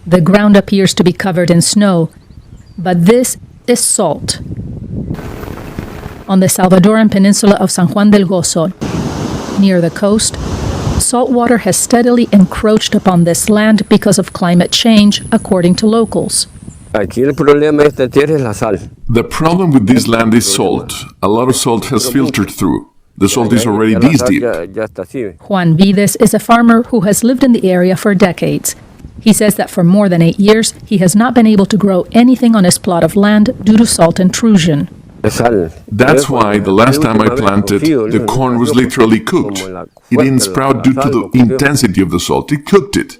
The ground appears to be covered in snow, but this is salt. On the Salvadoran peninsula of San Juan del Gozo, near the coast, salt water has steadily encroached upon this land because of climate change, according to locals. The problem with this land is salt. A lot of salt has filtered through. The salt is already this deep. Juan Vides is a farmer who has lived in the area for decades. He says that for more than 8 years, he has not been able to grow anything on his plot of land due to salt intrusion. That's why the last time I planted, the corn was literally cooked. It didn't sprout due to the intensity of the salt. It cooked it.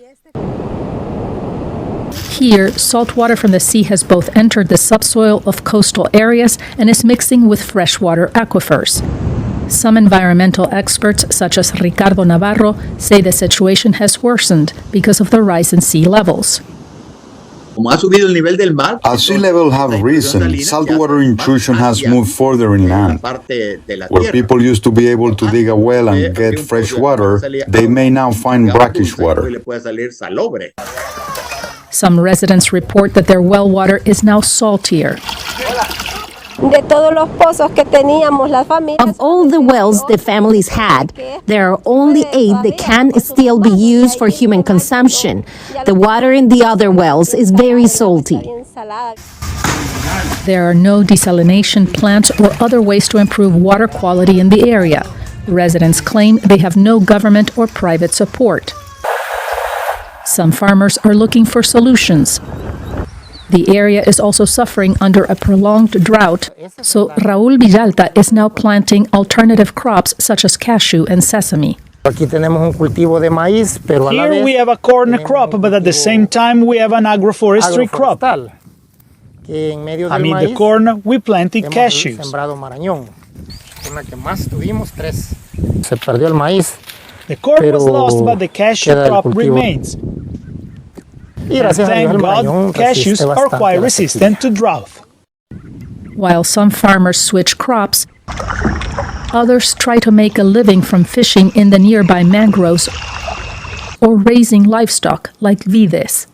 Here, salt water from the sea has both entered the subsoil of coastal areas and is mixing with freshwater aquifers. Some environmental experts, such as Ricardo Navarro, say the situation has worsened because of the rise in sea levels. As sea level have risen, saltwater intrusion has moved further inland. Where people used to be able to dig a well and get fresh water, they may now find brackish water. Some residents report that their well water is now saltier. Of all the wells the families had, there are only 8 that can still be used for human consumption. The water in the other wells is very salty. There are no desalination plants or other ways to improve water quality in the area. Residents claim they have no government or private support. Some farmers are looking for solutions. The area is also suffering under a prolonged drought, so Raúl Villalta is now planting alternative crops such as cashew and sesame. Here we have a corn crop, but at the same time we have an agroforestry crop. Amid the corn, we planted cashews. The corn was lost, but the cashew crop remains. And thank God, cashews are quite resistant to drought. While some farmers switch crops, others try to make a living from fishing in the nearby mangroves or raising livestock like Vides.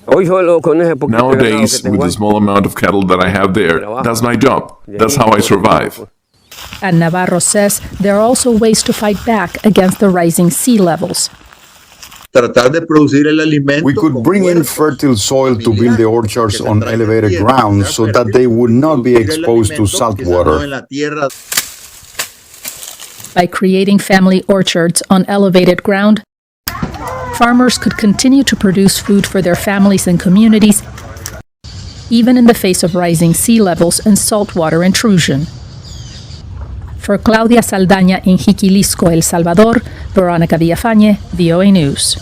Nowadays, with the small amount of cattle that I have there, that's my job. That's how I survive. And Navarro says there are also ways to fight back against the rising sea levels. We could bring in fertile soil to build the orchards on elevated ground so that they would not be exposed to salt water. By creating family orchards on elevated ground, farmers could continue to produce food for their families and communities, even in the face of rising sea levels and saltwater intrusion. For Claudia Zaldaña in Jiquilisco, El Salvador, Veronica Villafañe, VOA News.